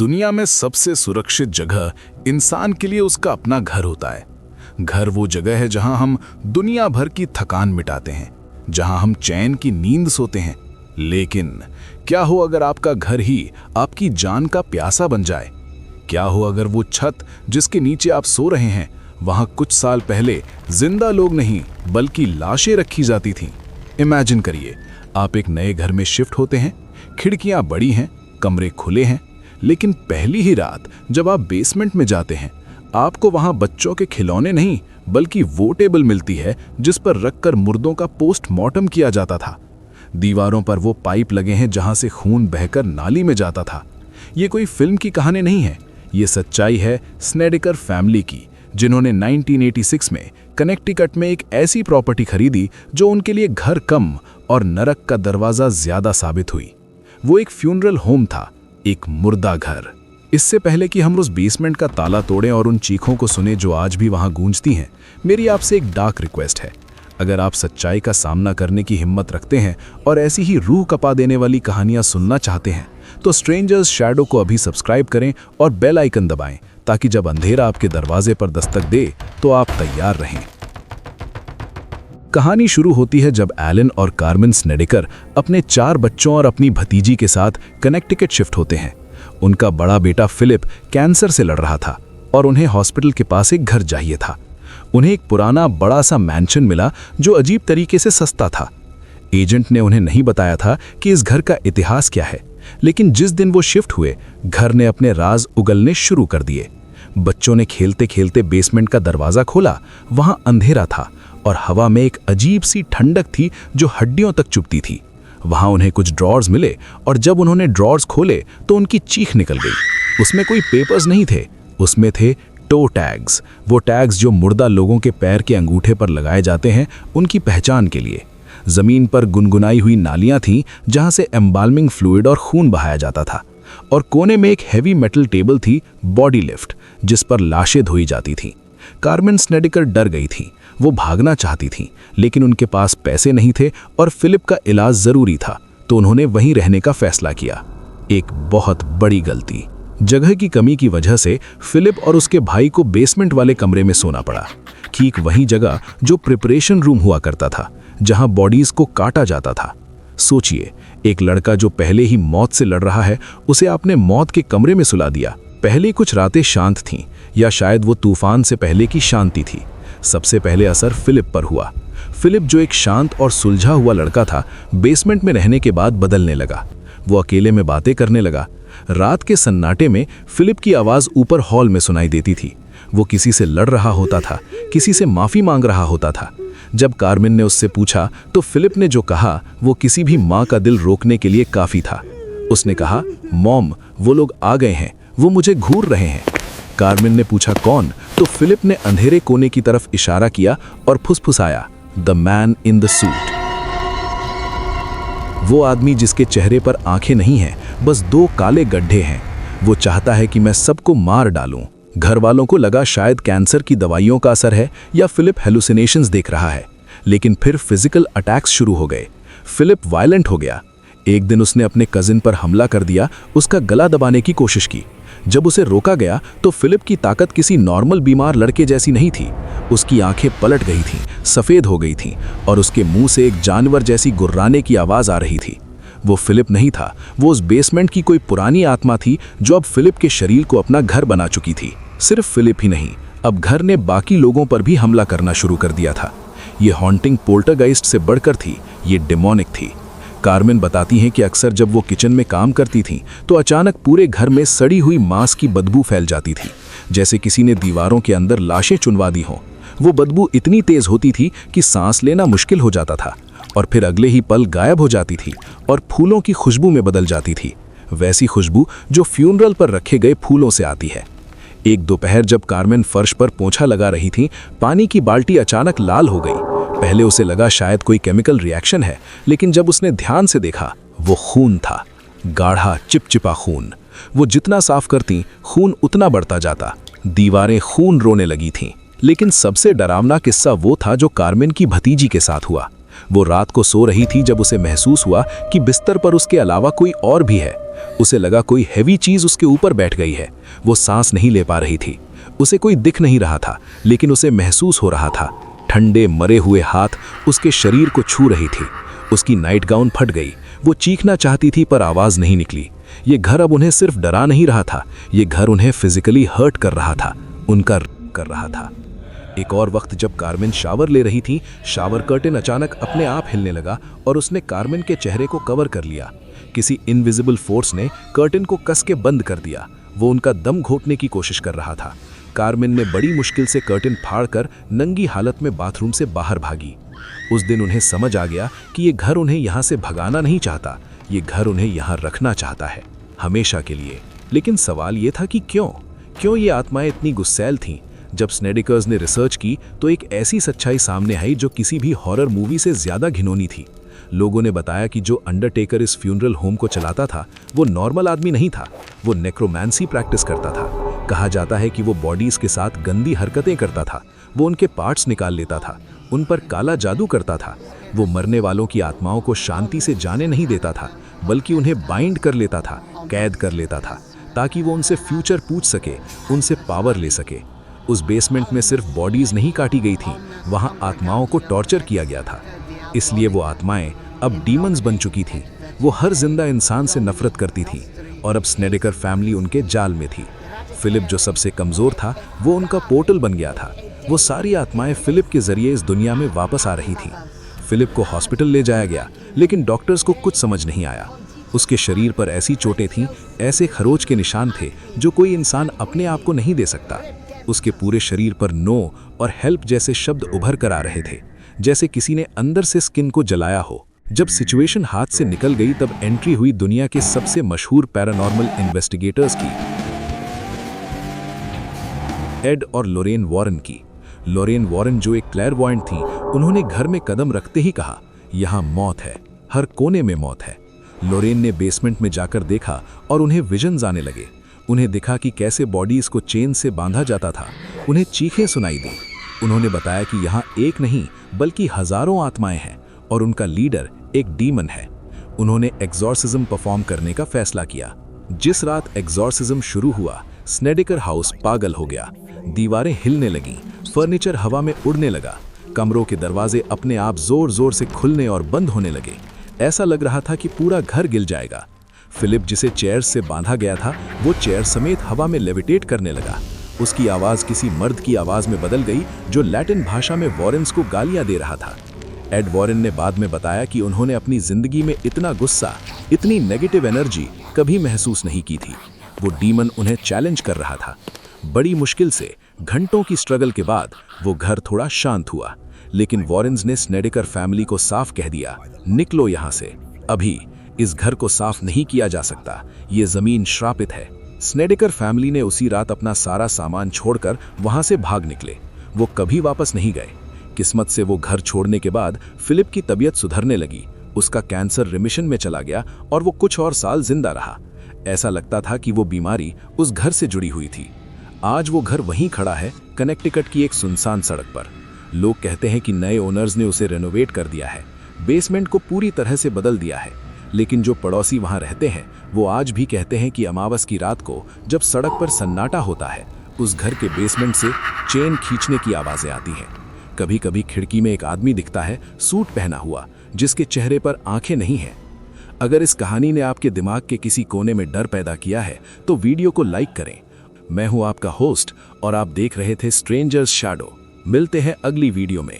दुनिया में सबसे सुरक्षित जगह इंसान के लिए उसका अपना घर होता है। घर वो जगह है जहां हम दुनिया भर की थकान मिटाते हैं, जहां हम चैन की नींद सोते हैं। लेकिन क्या हो अगर आपका घर ही आपकी जान का प्यासा बन जाए? क्या हो अगर वो छत जिसके नीचे आप सो रहे हैं, वहां कुछ साल पहले जिंदा लोग नहीं बल्कि लाशें रखी जाती थीं? इमेजिन करिए, आप एक नए घर में शिफ्ट होते हैं, खिड़कियां बड़ी हैं, कमरे खुले हैं, लेकिन पहली ही रात जब आप बेसमेंट में जाते हैं, आपको वहां बच्चों के खिलौने नहीं बल्कि वो टेबल मिलती है जिस पर रखकर मुर्दों का पोस्टमार्टम किया जाता था। दीवारों पर वो पाइप लगे हैं जहां से खून बहकर नाली में जाता था। ये कोई फिल्म की कहानी नहीं है, ये सच्चाई है स्नेडिकर फैमिली की, जिन्होंने 1986 में कनेक्टिकट में एक ऐसी प्रॉपर्टी खरीदी जो उनके लिए घर कम और नरक का दरवाजा ज्यादा साबित हुई। वो एक फ्यूनरल होम था, एक मुर्दा घर। इससे पहले कि हम उस बेसमेंट का ताला तोड़ें और उन चीखों को सुने जो आज भी वहां गूंजती हैं, मेरी आपसे एक डार्क रिक्वेस्ट है। अगर आप सच्चाई का सामना करने की हिम्मत रखते हैं और ऐसी ही रूह कपा देने वाली कहानियां सुनना चाहते हैं, तो स्ट्रेंजर्स शैडो को अभी सब्सक्राइब करें और बेल आइकन दबाएं, ताकि जब अंधेरा आपके दरवाजे पर दस्तक दे तो आप तैयार रहें। कहानी शुरू होती है जब एलन और कार्मेन स्नेडिकर अपने 4 बच्चों और अपनी भतीजी के साथ कनेक्टिकट शिफ्ट होते हैं। उनका बड़ा बेटा फिलिप कैंसर से लड़ रहा था और उन्हें हॉस्पिटल के पास एक घर चाहिए था। उन्हें एक पुराना बड़ा सा मैंशन मिला जो अजीब तरीके से सस्ता था। एजेंट ने उन्हें नहीं बताया था कि इस घर का इतिहास क्या है, लेकिन जिस दिन वो शिफ्ट हुए, घर ने अपने राज उगलने शुरू कर दिए। बच्चों ने खेलते खेलते बेसमेंट का दरवाजा खोला। वहां अंधेरा था और हवा में एक अजीब सी ठंडक थी जो हड्डियों तक चुभती थी। वहां उन्हें कुछ ड्रॉर्स मिले और जब उन्होंने ड्रॉर्स खोले तो उनकी चीख निकल गई। उसमें कोई पेपर्स नहीं थे, उसमें थे टो टैग्स, वो टैग्स जो मुर्दा लोगों के पैर के अंगूठे पर लगाए जाते हैं उनकी पहचान के लिए। जमीन पर गुनगुनाई हुई नालियां थीं जहां से एम्बाल्मिंग फ्लूइड और खून बहाया जाता था, और कोने में एक हैवी मेटल टेबल थी, बॉडी लिफ्ट, जिस पर लाशें धोई जाती थीं। कार्मेन स्नेडिकर डर गई थी। वो भागना चाहती थीं, लेकिन उनके पास पैसे नहीं थे और फिलिप का इलाज जरूरी था, तो उन्होंने वहीं रहने का फैसला किया। एक बहुत बड़ी गलती। जगह की कमी की वजह से फिलिप और उसके भाई को बेसमेंट वाले कमरे में सोना पड़ा, ठीक वही जगह जो प्रिपरेशन रूम हुआ करता था, जहां बॉडीज को काटा जाता था। सोचिए, एक लड़का जो पहले ही मौत से लड़ रहा है, उसे आपने मौत के कमरे में सुला दिया। पहले कुछ रातें शांत थीं, या शायद वो तूफान से पहले की शांति थी। सबसे पहले असर फिलिप पर हुआ। फिलिप, जो एक शांत और सुलझा हुआ लड़का था, बेसमेंट में रहने के बाद बदलने लगा। वो अकेले में बातें करने लगा। रात के सन्नाटे में फिलिप की आवाज ऊपर हॉल में सुनाई देती थी। वो किसी से लड़ रहा होता था, किसी से माफी मांग रहा होता था। जब कार्मेन ने उससे पूछा तो फिलिप ने जो कहा वो किसी भी माँ का दिल रोकने के लिए काफी था। उसने कहा, मॉम, वो लोग आ गए हैं, वो मुझे घूर रहे हैं। कार्मेन ने पूछा कौन, तो फिलिप ने अंधेरे कोने की तरफ इशारा किया और फुसफुसाया, the man in the suit. वो आदमी जिसके चेहरे पर आंखें नहीं हैं, बस 2 काले गड्ढे हैं। वो चाहता है कि मैं सबको मार डालूं। घर वालों को लगा शायद कैंसर की दवाइयों का असर है या फिलिप हेलुसिनेशंस देख रहा है, लेकिन फिर फिजिकल अटैक्स शुरू हो गए। फिलिप वायलेंट हो गया। एक दिन उसने अपने कजिन पर हमला कर दिया, उसका गला दबाने की कोशिश की। जब उसे रोका गया तो फिलिप की ताकत किसी नॉर्मल बीमार लड़के जैसी नहीं थी। उसकी आंखें पलट गई थीं, सफ़ेद हो गई थीं, और उसके मुंह से एक जानवर जैसी गुर्राने की आवाज़ आ रही थी। वो फिलिप नहीं था, वो उस बेसमेंट की कोई पुरानी आत्मा थी जो अब फिलिप के शरीर को अपना घर बना चुकी थी। सिर्फ फिलिप ही नहीं, अब घर ने बाकी लोगों पर भी हमला करना शुरू कर दिया था। ये हॉन्टिंग पोल्टरगाइस्ट से बढ़कर थी, ये डेमोनिक थी। कार्मेन बताती हैं कि अक्सर जब वो किचन में काम करती थीं तो अचानक पूरे घर में सड़ी हुई मांस की बदबू फैल जाती थी, जैसे किसी ने दीवारों के अंदर लाशें चुनवा दी हों। वो बदबू इतनी तेज होती थी कि सांस लेना मुश्किल हो जाता था, और फिर अगले ही पल गायब हो जाती थी और फूलों की खुशबू में बदल जाती थी, वैसी खुशबू जो फ्यूनरल पर रखे गए फूलों से आती है। एक दोपहर जब कार्मेन फर्श पर पोंछा लगा रही थी, पानी की बाल्टी अचानक लाल हो गई। पहले उसे लगा शायद कोई केमिकल रिएक्शन है, लेकिन जब उसने ध्यान से देखा, वो खून था, गाढ़ा चिपचिपा खून। वो जितना साफ करती, खून उतना बढ़ता जाता। दीवारें खून रोने लगी थीं। लेकिन सबसे डरावना किस्सा वो था जो कार्मेन की भतीजी के साथ हुआ। वो रात को सो रही थी जब उसे महसूस हुआ कि बिस्तर पर उसके अलावा कोई और भी है। उसे लगा कोई हैवी चीज उसके ऊपर बैठ गई है। वो सांस नहीं ले पा रही थी। उसे कोई दिख नहीं रहा था, लेकिन उसे महसूस हो रहा था। ठंडे मरे हुए हाथ उसके शरीर को छू रही थी। उसकी नाइट गाउन फट गई। वो चीखना चाहती थी पर आवाज नहीं निकली। ये घर अब उन्हें सिर्फ डरा नहीं रहा था, ये घर उन्हें फिजिकली हर्ट कर रहा था, उनका कर रहा था। एक और वक्त जब कार्मेन शावर ले रही थी, शावर कर्टेन अचानक अपने आप हिलने लगा और उसने कार्मेन के चेहरे को कवर कर लिया। किसी इनविजिबल फोर्स ने कर्टेन को कस के बंद कर दिया। वो उनका दम घोटने की कोशिश कर रहा था। कार्मेन ने बड़ी मुश्किल से कर्टेन फाड़कर नंगी हालत में बाथरूम से बाहर भागी। उस दिन उन्हें समझ आ गया कि ये घर उन्हें यहाँ से भगाना नहीं चाहता, ये घर उन्हें यहाँ रखना चाहता है, हमेशा के लिए। लेकिन सवाल ये था कि क्यों ये आत्माएं इतनी गुस्सैल थीं? जब स्नेडिकर्स ने रिसर्च की तो एक ऐसी सच्चाई सामने आई जो किसी भी हॉरर मूवी से ज्यादा घिनौनी थी। लोगों ने बताया कि जो अंडरटेकर इस फ्यूनरल होम को चलाता था वो नॉर्मल आदमी नहीं था, वो नेक्रोमैंसी प्रैक्टिस करता था। कहा जाता है कि वो बॉडीज के साथ गंदी हरकतें करता था, वो उनके पार्ट्स निकाल लेता था, उन पर काला जादू करता था। वो मरने वालों की आत्माओं को शांति से जाने नहीं देता था, बल्कि उन्हें बाइंड कर लेता था, कैद कर लेता था, ताकि वो उनसे फ्यूचर पूछ सके, उनसे पावर ले सके। उस बेसमेंट में सिर्फ बॉडीज नहीं काटी गई थी, वहां आत्माओं को टॉर्चर किया गया था। इसलिए वो आत्माएं अब डीमंस बन चुकी थी। वो हर जिंदा इंसान से नफरत करती थी और अब स्नेडिकर फैमिली उनके जाल में थी। फिलिप जो सबसे कमजोर था वो उनका पोर्टल बन गया था। वो सारी आत्माएं फिलिप के जरिए इस दुनिया में वापस आ रही थी। फिलिप को हॉस्पिटल ले जाया गया, लेकिन डॉक्टर्स को कुछ समझ नहीं आया। उसके शरीर पर ऐसी चोटें थीं, ऐसे खरोच के निशान थे जो कोई इंसान अपने आप को नहीं दे सकता। उसके पूरे शरीर पर नो और हेल्प जैसे शब्द उभर कर आ रहे थे, जैसे किसी ने अंदर से स्किन को जलाया हो। जब सिचुएशन हाथ से निकल गई तब एंट्री हुई दुनिया के सबसे मशहूर पैरानॉर्मल इन्वेस्टिगेटर्स की, एड और लोरेन वॉरेन की। लोरेन वॉरेन जो एक क्लैरवॉयंट थी, उन्होंने घर में कदम रखते ही कहा, यहाँ मौत है, हर कोने में मौत है। लोरेन ने बेसमेंट में जाकर देखा और उन्हें विजन्स आने लगे। उन्हें दिखा कि कैसे बॉडीज को चेन से बांधा जाता था। उन्हें चीखें सुनाई दी। उन्होंने बताया कि यहाँ एक नहीं बल्कि हजारों आत्माएं हैं और उनका लीडर एक डीमन है। उन्होंने एग्जॉर्सिज्म परफॉर्म करने का फैसला किया। जिस रात एग्जॉर्सिज्म शुरू हुआ, स्नेडिकर हाउस पागल हो गया। दीवारें हिलने लगीं, फर्नीचर हवा में उड़ने लगा, कमरों के दरवाजे अपने आप जोर जोर से खुलने और बंद होने लगे। ऐसा लग रहा था कि पूरा घर गिर जाएगा। फिलिप जिसे चेयर से बांधा गया था, वो चेयर समेत हवा में लेविटेट करने लगा। उसकी आवाज किसी मर्द की आवाज में बदल गई जो लैटिन भाषा में वॉरेन्स को गालियां दे रहा था। एड वॉरेन ने बाद में बताया कि उन्होंने अपनी जिंदगी में इतना गुस्सा, इतनी नेगेटिव एनर्जी कभी महसूस नहीं की थी। वो डीमन उन्हें चैलेंज कर रहा था। बड़ी मुश्किल से घंटों की स्ट्रगल के बाद वो घर थोड़ा शांत हुआ, लेकिन वॉरेन्स ने स्नेडिकर फैमिली को साफ कह दिया, निकलो यहाँ से, अभी इस घर को साफ नहीं किया जा सकता, ये जमीन श्रापित है। स्नेडिकर फैमिली ने उसी रात अपना सारा सामान छोड़कर वहां से भाग निकले। वो कभी वापस नहीं गए। किस्मत से वो घर छोड़ने के बाद फिलिप की तबीयत सुधरने लगी। उसका कैंसर रिमिशन में चला गया और वो कुछ और साल जिंदा रहा। ऐसा लगता था कि वो बीमारी उस घर से जुड़ी हुई थी। आज वो घर वहीं खड़ा है, कनेक्टिकट की एक सुनसान सड़क पर। लोग कहते हैं कि नए ओनर्स ने उसे रेनोवेट कर दिया है, बेसमेंट को पूरी तरह से बदल दिया है। लेकिन जो पड़ोसी वहां रहते हैं वो आज भी कहते हैं कि अमावस की रात को जब सड़क पर सन्नाटा होता है, उस घर के बेसमेंट से चेन खींचने की आवाजें आती हैं। कभी कभी खिड़की में एक आदमी दिखता है, सूट पहना हुआ, जिसके चेहरे पर आंखें नहीं हैं। अगर इस कहानी ने आपके दिमाग के किसी कोने में डर पैदा किया है तो वीडियो को लाइक करें। मैं हूं आपका होस्ट और आप देख रहे थे स्ट्रेंजर्स शैडो। मिलते हैं अगली वीडियो में।